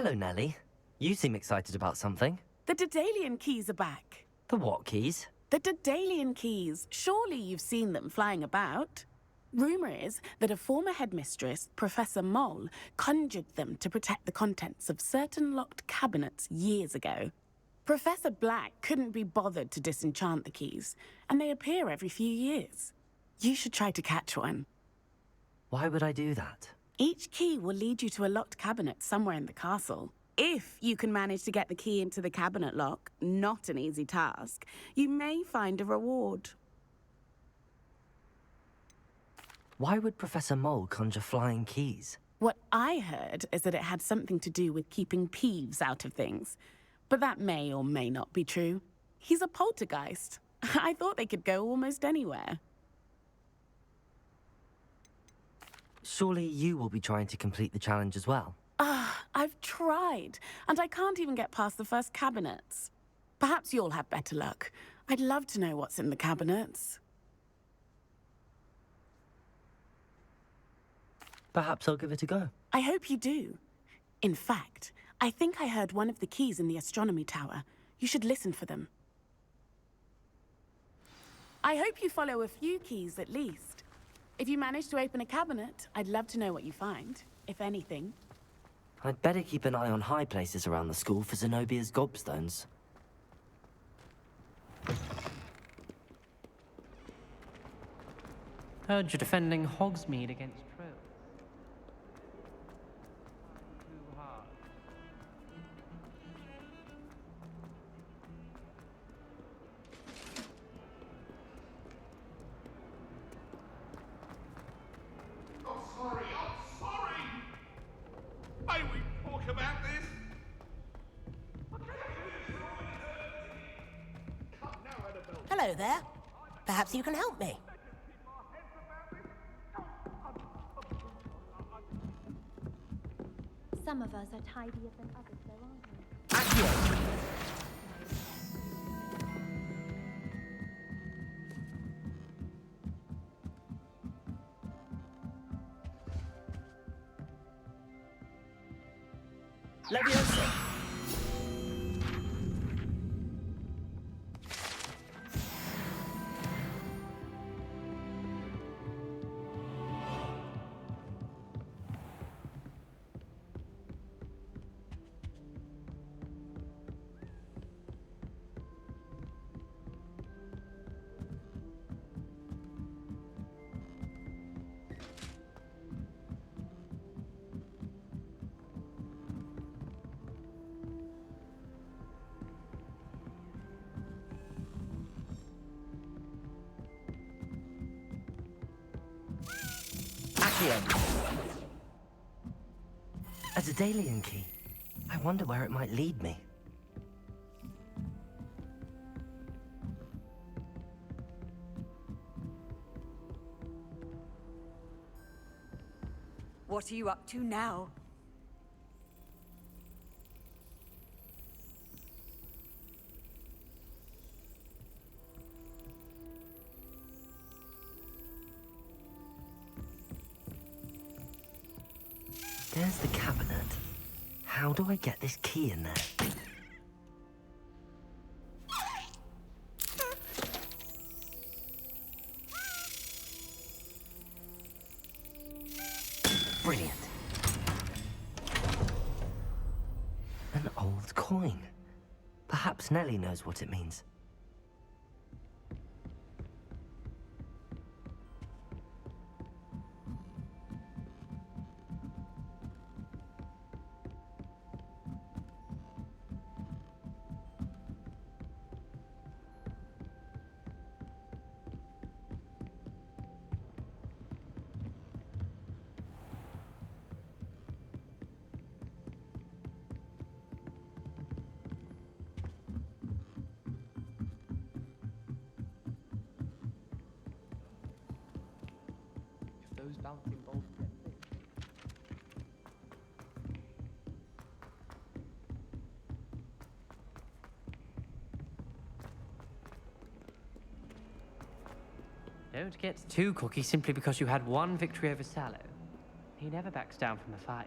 Hello, Nellie. You seem excited about something. The Daedalian keys are back. The what keys? The Daedalian keys. Surely you've seen them flying about. Rumour is that a former headmistress, Professor Moll, conjured them to protect the contents of certain locked cabinets years ago. Professor Black couldn't be bothered to disenchant the keys, and they appear every few years. You should try to catch one. Why would I do that? Each key will lead you to a locked cabinet somewhere in the castle. If you can manage to get the key into the cabinet lock, not an easy task, you may find a reward. Why would Professor Mole conjure flying keys? What I heard is that it had something to do with keeping Peeves out of things. But that may or may not be true. He's a poltergeist. I thought they could go almost anywhere. Surely you will be trying to complete the challenge as well. I've tried, and I can't even get past the first cabinets. Perhaps you'll have better luck. I'd love to know what's in the cabinets. Perhaps I'll give it a go. I hope you do. In fact, I think I heard one of the keys in the astronomy tower. You should listen for them. I hope you follow a few keys at least. If you manage to open a cabinet, I'd love to know what you find, if anything. I'd better keep an eye on high places around the school for Zenobia's gobstones. Heard you're defending Hogsmeade against trolls. Too hard. I'm sorry! May we talk about this? Hello there. Perhaps you can help me. Some of us are tidier than others, though, aren't we? Leviosa. A Daedalian key. I wonder where it might lead me. What are you up to now? There's the cabinet. How do I get this key in there? Brilliant. An old coin. Perhaps Nellie knows what it means. Those bouncing balls get big. Don't get too cocky simply because you had one victory over Sallow. He never backs down from a fight.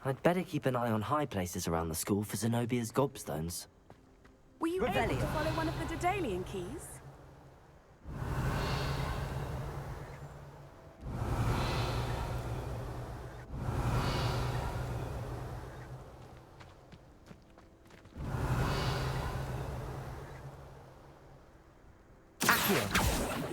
I'd better keep an eye on high places around the school for Zenobia's gobstones. Were you able to Revelio. follow one of the Daedalian keys? Accio!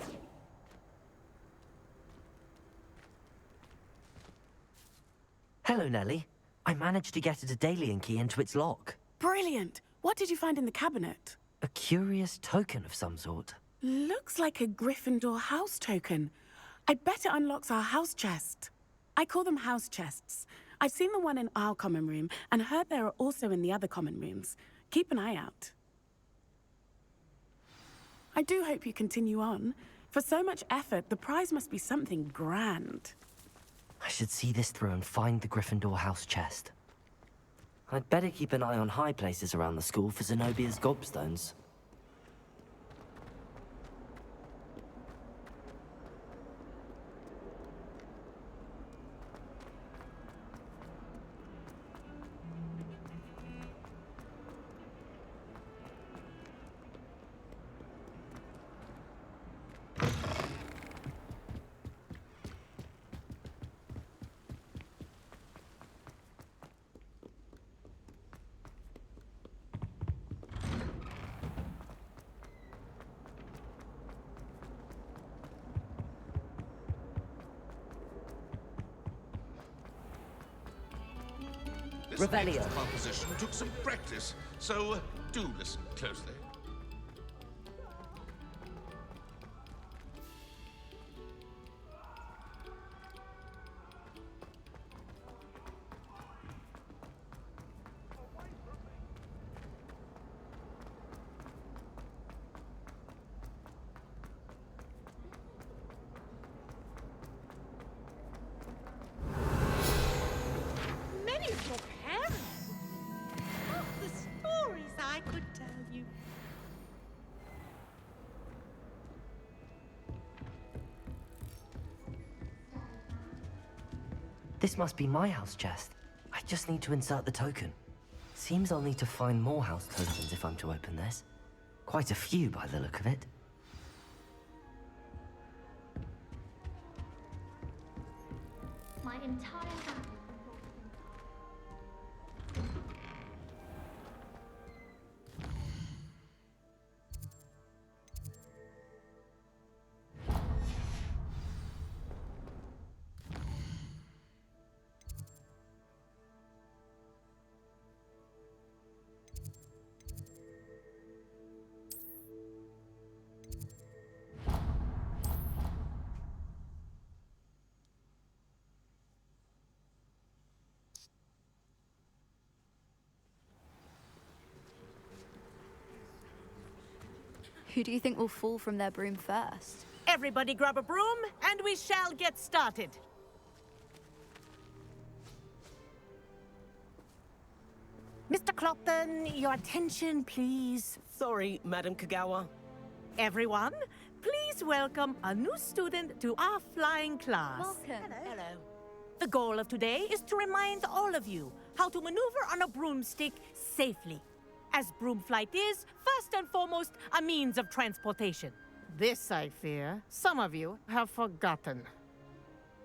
Hello, Nellie. I managed to get a Daedalian key into its lock. Brilliant! What did you find in the cabinet? A curious token of some sort. Looks like a Gryffindor house token. I bet it unlocks our house chest. I call them house chests. I've seen the one in our common room and heard there are also in the other common rooms. Keep an eye out. I do hope you continue on. For so much effort, the prize must be something grand. I should see this through and find the Gryffindor house chest. I'd better keep an eye on high places around the school for Zenobia's gobstones. This Revelio. next composition took some practice, so do listen closely. Many of your parents. Oh, the stories I could tell you. This must be my house chest. I just need to insert the token. Seems I'll need to find more house tokens if I'm to open this. Quite a few by the look of it. My entire family. Who do you think will fall from their broom first? Everybody grab a broom, and we shall get started. Mr. Clopton, your attention, please. Sorry, Madam Kagawa. Everyone, please welcome a new student to our flying class. Welcome. Hello. The goal of today is to remind all of you how to maneuver on a broomstick safely. As broom flight is, first and foremost, a means of transportation. This, I fear, some of you have forgotten.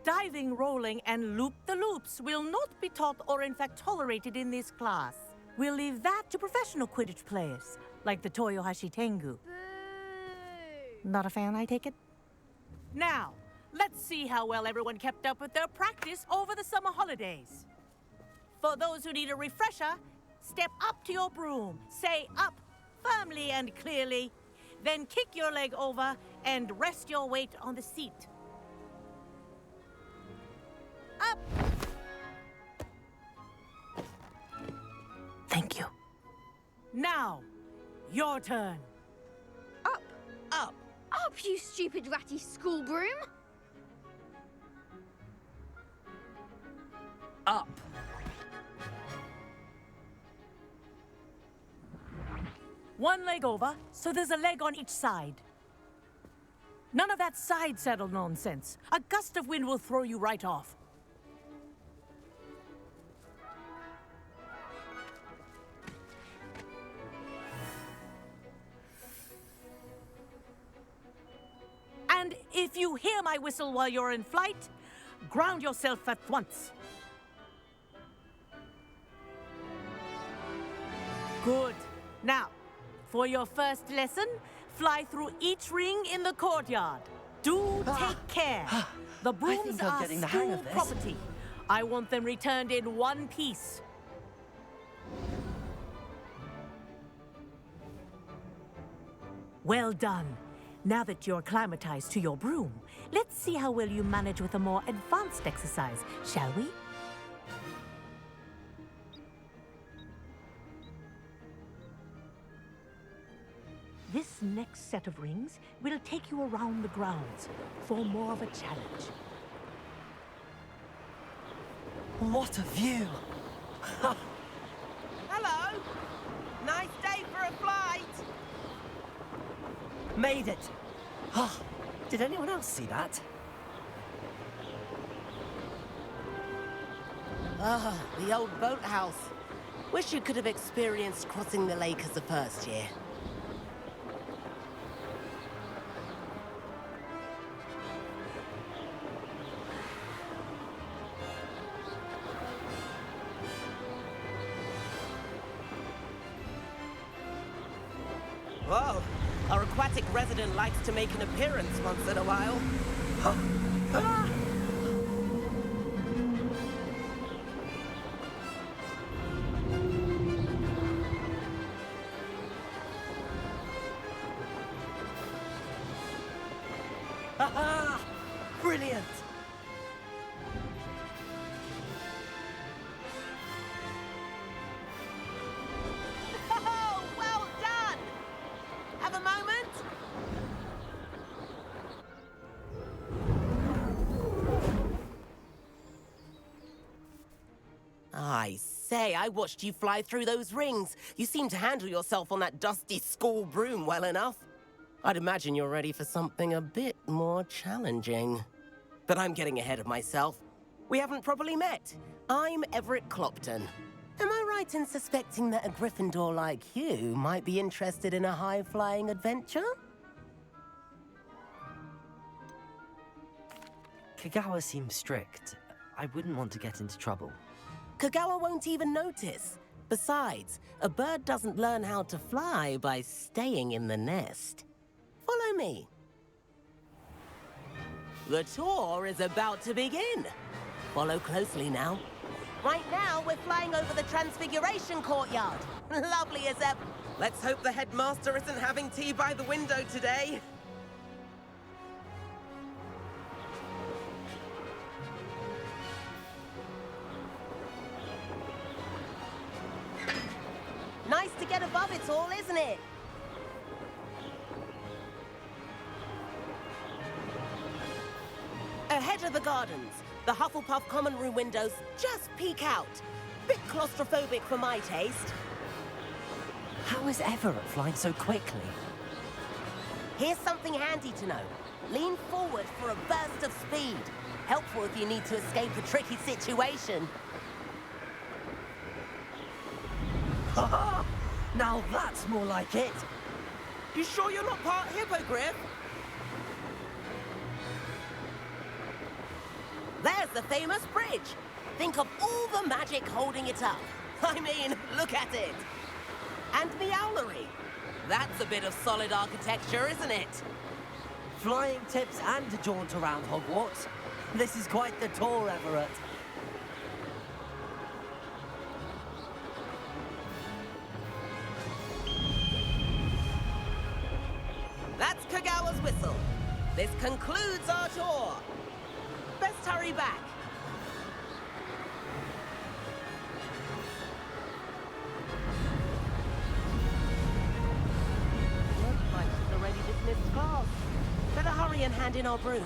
Diving, rolling, and loop-the-loops will not be taught or in fact tolerated in this class. We'll leave that to professional Quidditch players, like the Toyohashi Tengu. Not a fan, I take it? Now, let's see how well everyone kept up with their practice over the summer holidays. For those who need a refresher, step up to your broom, say up firmly and clearly, then kick your leg over and rest your weight on the seat. Up! Thank you. Now, your turn. Up! Up! Up, you stupid ratty school broom! Up! One leg over, so there's a leg on each side. None of that side saddle nonsense. A gust of wind will throw you right off. And if you hear my whistle while you're in flight, ground yourself at once. Good. Now, for your first lesson, fly through each ring in the courtyard. Do take care. The brooms I'm are getting the hang school of this. property. I want them returned in one piece. Well done. Now that you're acclimatized to your broom, let's see how well you manage with a more advanced exercise, shall we? This next set of rings will take you around the grounds for more of a challenge. What a view! Hello! Nice day for a flight! Made it! Oh, did anyone else see that? Ah, the old boathouse. Wish you could have experienced crossing the lake as the first year. Whoa! Our aquatic resident likes to make an appearance once in a while. Ha-ha! Brilliant! Oh, well done! Have a moment? I say, I watched you fly through those rings. You seem to handle yourself on that dusty school broom well enough. I'd imagine you're ready for something a bit more challenging. But I'm getting ahead of myself. We haven't properly met. I'm Everett Clopton. Am I right in suspecting that a Gryffindor like you might be interested in a high-flying adventure? Kagawa seems strict. I wouldn't want to get into trouble. Kagawa won't even notice. Besides, a bird doesn't learn how to fly by staying in the nest. Follow me. The tour is about to begin. Follow closely now. Right now, we're flying over the Transfiguration Courtyard. Lovely as ever. Let's hope the headmaster isn't having tea by the window today. Nice to get above it all, isn't it? Ahead of the gardens, the Hufflepuff common room windows just peek out. Bit claustrophobic for my taste. How is Everett flying so quickly? Here's something handy to know. Lean forward for a burst of speed. Helpful if you need to escape a tricky situation. Ha-ha! Now that's more like it! You sure you're not part hippogriff? There's the famous bridge. Think of all the magic holding it up. I mean, look at it. And the owlery. That's a bit of solid architecture, isn't it? Flying tips and a jaunt around Hogwarts. This is quite the tour, Everett. That's Kagawa's whistle. This concludes our tour. Best hurry back. Looks like she's already dismissed class. Better hurry and hand in our brooms.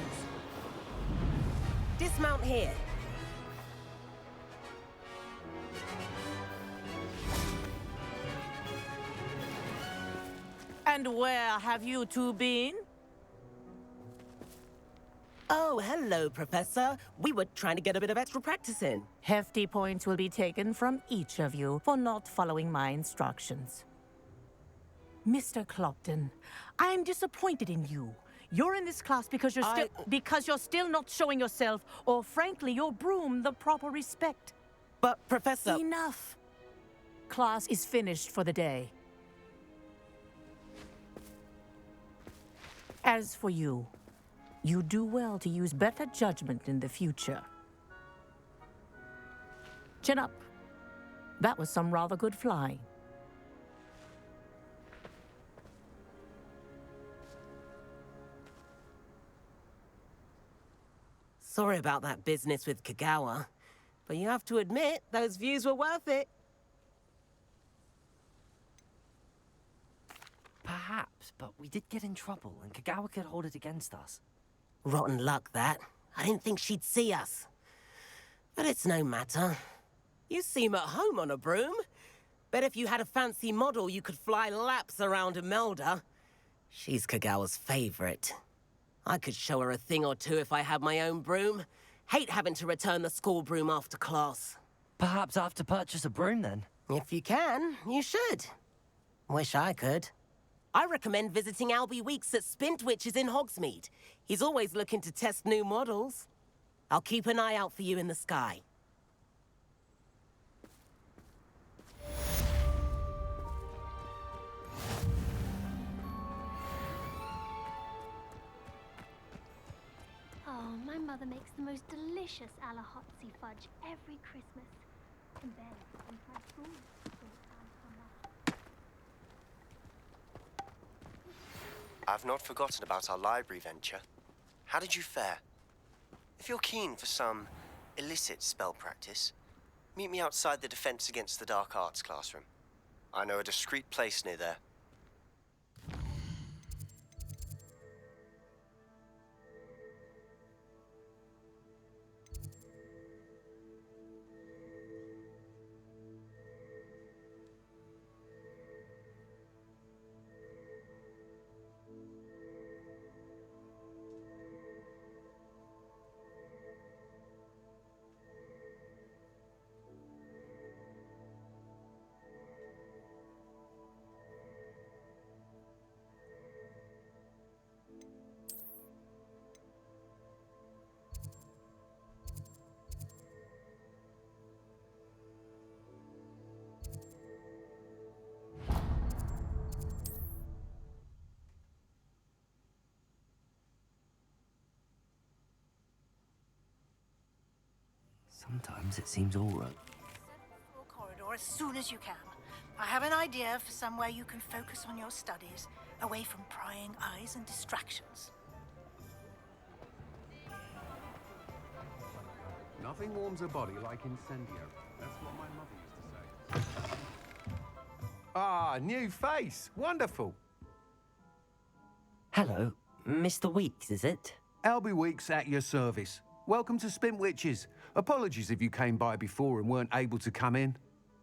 Dismount here. And where have you two been? Oh, hello, Professor. We were trying to get a bit of extra practice in. Hefty points will be taken from each of you for not following my instructions. Mr. Clopton, I am disappointed in you. You're in this class because you're still not showing yourself, or frankly, your broom the proper respect. But, Professor... Enough. Class is finished for the day. As for you, you do well to use better judgment in the future. Chin up. That was some rather good flying. Sorry about that business with Kagawa, but you have to admit, those views were worth it. Perhaps, but we did get in trouble, and Kagawa could hold it against us. Rotten luck, that. I didn't think she'd see us. But it's no matter. You seem at home on a broom. Bet if you had a fancy model, you could fly laps around Imelda. She's Kagawa's favorite. I could show her a thing or two if I had my own broom. Hate having to return the school broom after class. Perhaps I have to purchase a broom, then? If you can, you should. Wish I could. I recommend visiting Albie Weeks at Spintwitches in Hogsmeade. He's always looking to test new models. I'll keep an eye out for you in the sky. Oh, my mother makes the most delicious Alahotzi fudge every Christmas. And then, and my food. I've not forgotten about our library venture. How did you fare? If you're keen for some illicit spell practice, meet me outside the Defense Against the Dark Arts classroom. I know a discreet place near there. Sometimes it seems all right. Floor corridor as soon as you can. I have an idea for somewhere you can focus on your studies, away from prying eyes and distractions. Nothing warms a body like incendio. That's what my mother used to say. Ah, new face. Wonderful. Hello, Mr. Weeks, is it? Albie Weeks at your service. Welcome to Spintwitches. Apologies if you came by before and weren't able to come in.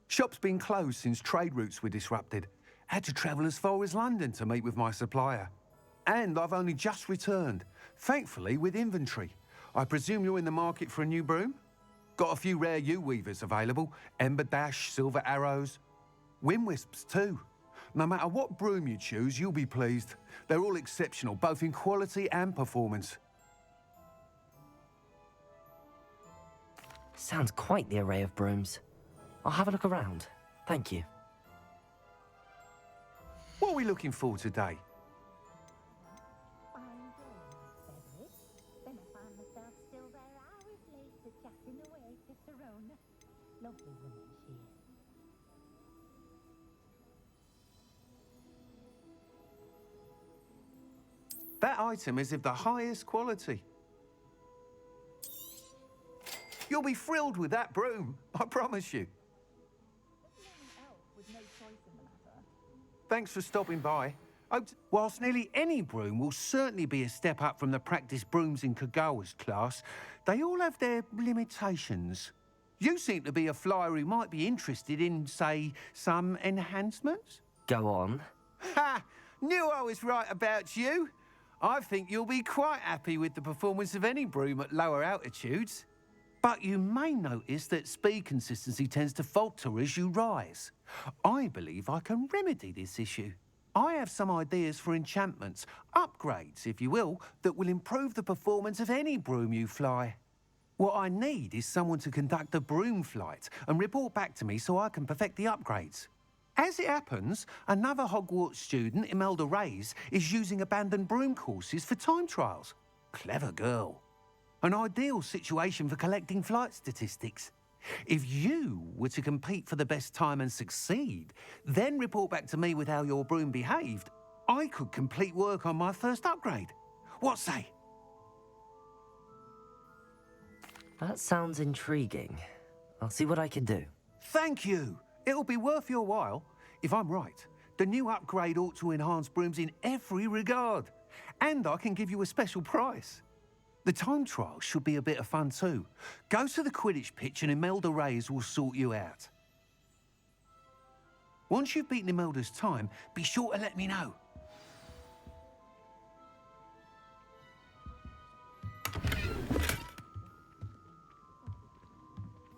Shop's been closed since trade routes were disrupted. Had to travel as far as London to meet with my supplier. And I've only just returned, thankfully with inventory. I presume you're in the market for a new broom? Got a few rare U-weavers available. Ember Dash, Silver Arrows. Wind Wisps too. No matter what broom you choose, you'll be pleased. They're all exceptional, both in quality and performance. Sounds quite the array of brooms. I'll have a look around. Thank you. What are we looking for today? Then I found myself still there hours later, chatting away to Serona. Lovely woman she is. That item is of the highest quality. You'll be thrilled with that broom, I promise you. Thanks for stopping by. Whilst nearly any broom will certainly be a step up from the practice brooms in Kagawa's class, they all have their limitations. You seem to be a flyer who might be interested in, say, some enhancements? Go on. Ha! Knew I was right about you. I think you'll be quite happy with the performance of any broom at lower altitudes. But you may notice that speed consistency tends to falter as you rise. I believe I can remedy this issue. I have some ideas for enchantments, upgrades, if you will, that will improve the performance of any broom you fly. What I need is someone to conduct a broom flight and report back to me so I can perfect the upgrades. As it happens, another Hogwarts student, Imelda Reyes, is using abandoned broom courses for time trials. Clever girl. An ideal situation for collecting flight statistics. If you were to compete for the best time and succeed, then report back to me with how your broom behaved, I could complete work on my first upgrade. What say? That sounds intriguing. I'll see what I can do. Thank you. It'll be worth your while. If I'm right, the new upgrade ought to enhance brooms in every regard. And I can give you a special price. The time trial should be a bit of fun too. Go to the Quidditch pitch and Imelda Reyes will sort you out. Once you've beaten Imelda's time, be sure to let me know.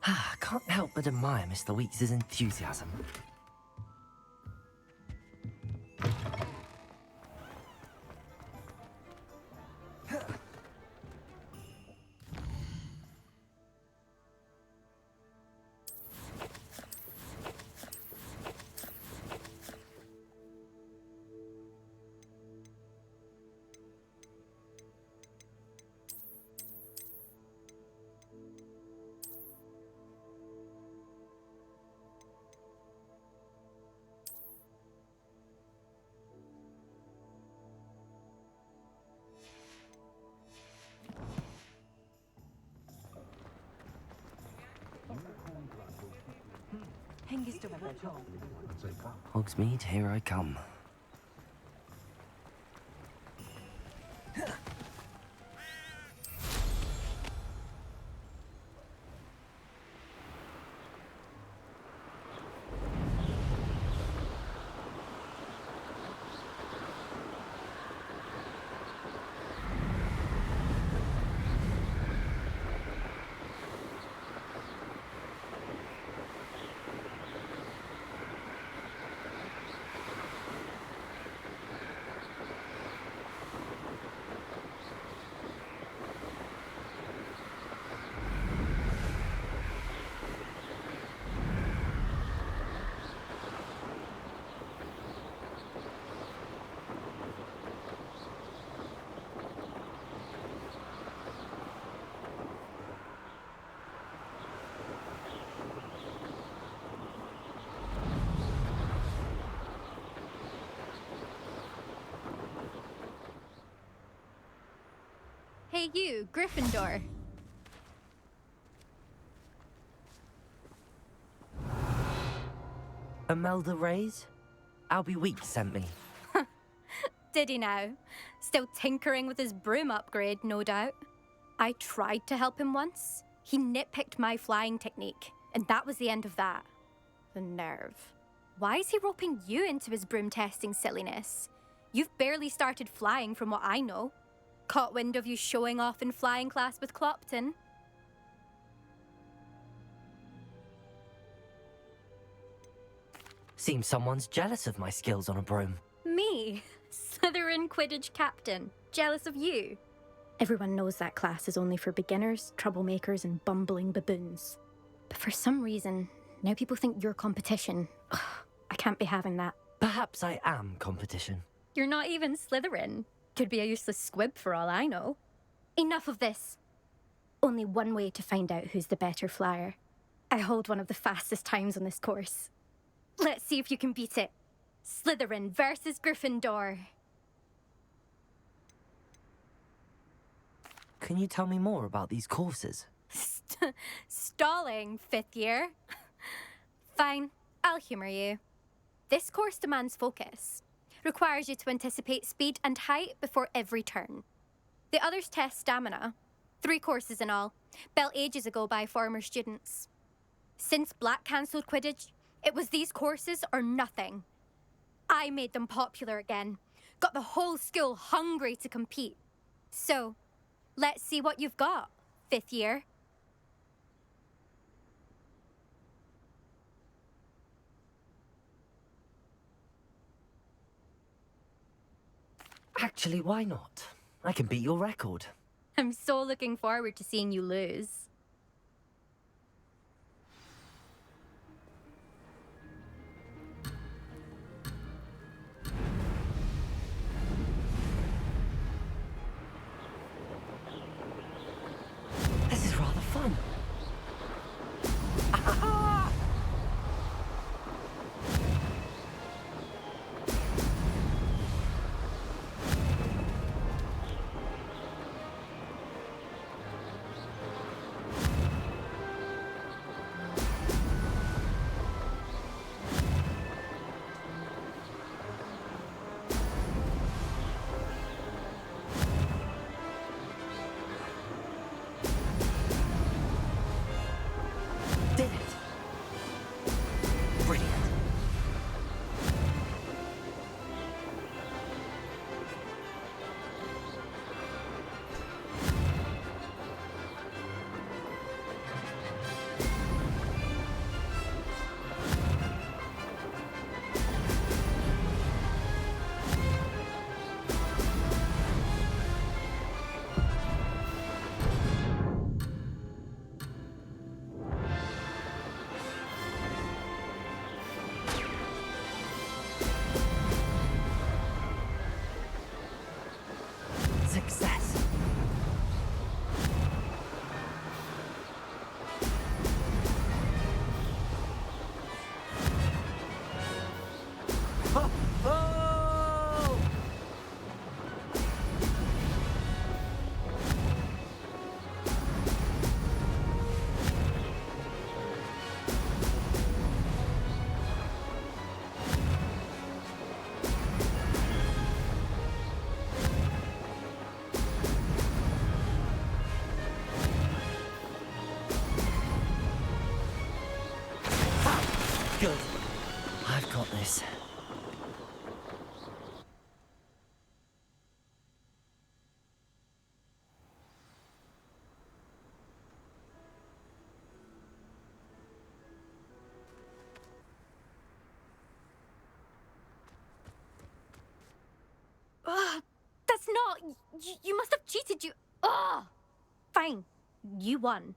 I can't help but admire Mr. Weeks' enthusiasm. Hogsmeade, here I come. Hey you, Gryffindor. Imelda Reyes? Albie Weeks sent me. Did he now? Still tinkering with his broom upgrade, no doubt. I tried to help him once. He nitpicked my flying technique, and that was the end of that. The nerve. Why is he roping you into his broom testing silliness? You've barely started flying from what I know. Caught wind of you showing off in flying class with Clopton. Seems someone's jealous of my skills on a broom. Me? Slytherin Quidditch captain. Jealous of you? Everyone knows that class is only for beginners, troublemakers, and bumbling baboons. But for some reason, now people think you're competition. Ugh, I can't be having that. Perhaps I am competition. You're not even Slytherin. Could be a useless squib for all I know. Enough of this. Only one way to find out who's the better flyer. I hold one of the fastest times on this course. Let's see if you can beat it. Slytherin versus Gryffindor. Can you tell me more about these courses? Stalling, fifth year. Fine, I'll humour you. This course demands focus. Requires you to anticipate speed and height before every turn. The others test stamina. 3 courses in all, built ages ago by former students. Since Black cancelled Quidditch, it was these courses or nothing. I made them popular again, got the whole school hungry to compete. So, let's see what you've got, fifth year. Actually, why not? I can beat your record. I'm so looking forward to seeing you lose. This is rather fun. Did it. Brilliant. Success. Oh! Oh! Good. I've got this. Ugh, that's not... You must have cheated, you... Ugh! Fine. You won.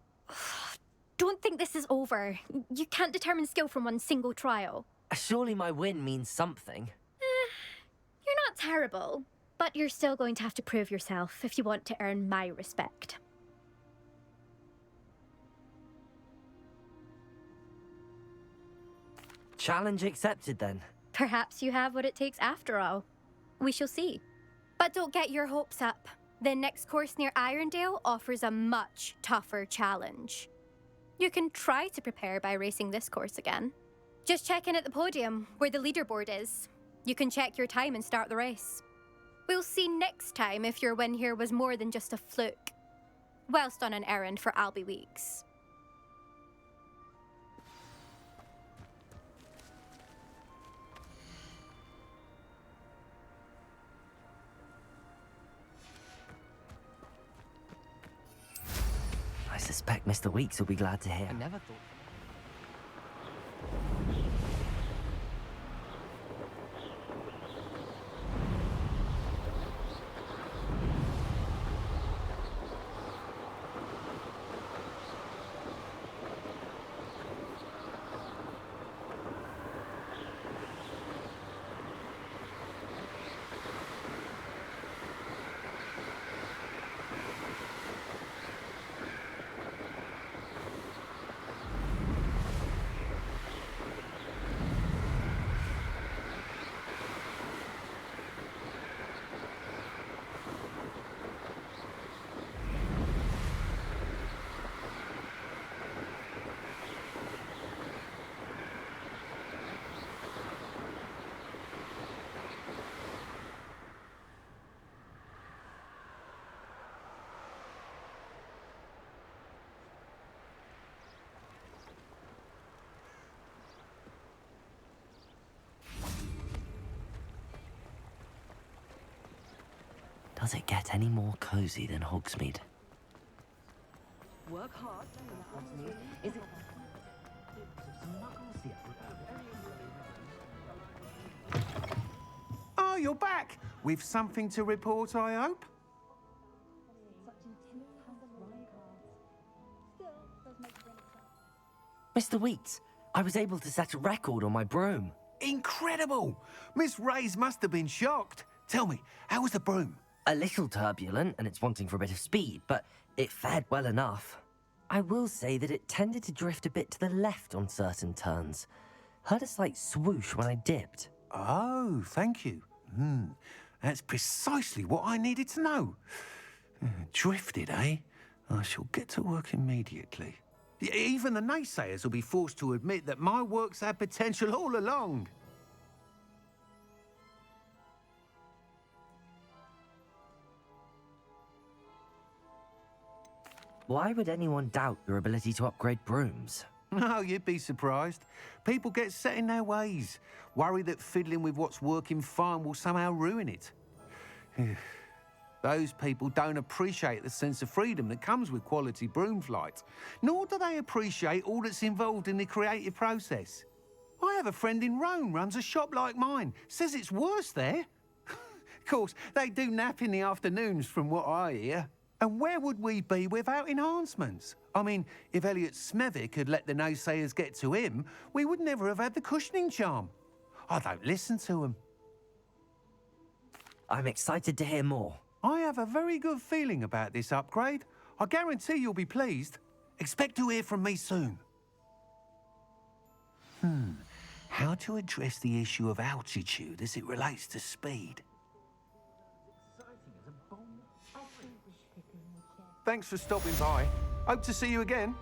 Don't think this is over. You can't determine skill from one single trial. Surely my win means something. You're not terrible, but you're still going to have to prove yourself if you want to earn my respect. Challenge accepted then. Perhaps you have what it takes after all. We shall see. But don't get your hopes up. The next course near Irondale offers a much tougher challenge. You can try to prepare by racing this course again. Just check in at the podium, where the leaderboard is. You can check your time and start the race. We'll see next time if your win here was more than just a fluke. Whilst on an errand for Albie Weeks. I suspect Mr. Weeks will be glad to hear. I never thought. Does it get any more cozy than Hogsmeade? Work hard. Is it... Oh, you're back! With something to report, I hope? Mr. Weeks, I was able to set a record on my broom. Incredible! Miss Ray's must have been shocked. Tell me, how was the broom? A little turbulent, and it's wanting for a bit of speed, but it fared well enough. I will say that it tended to drift a bit to the left on certain turns. Heard a slight swoosh when I dipped. Oh, thank you. That's precisely what I needed to know. Drifted, eh? I shall get to work immediately. Even the naysayers will be forced to admit that my work's had potential all along. Why would anyone doubt your ability to upgrade brooms? No, you'd be surprised. People get set in their ways, worry that fiddling with what's working fine will somehow ruin it. Those people don't appreciate the sense of freedom that comes with quality broom flight, nor do they appreciate all that's involved in the creative process. I have a friend in Rome runs a shop like mine, says it's worse there. Of course, they do nap in the afternoons from what I hear. And where would we be without enhancements? I mean, if Elliot Smethwick had let the naysayers get to him, we would never have had the cushioning charm. I don't listen to them. I'm excited to hear more. I have a very good feeling about this upgrade. I guarantee you'll be pleased. Expect to hear from me soon. How to address the issue of altitude as it relates to speed? Thanks for stopping by. Hope to see you again.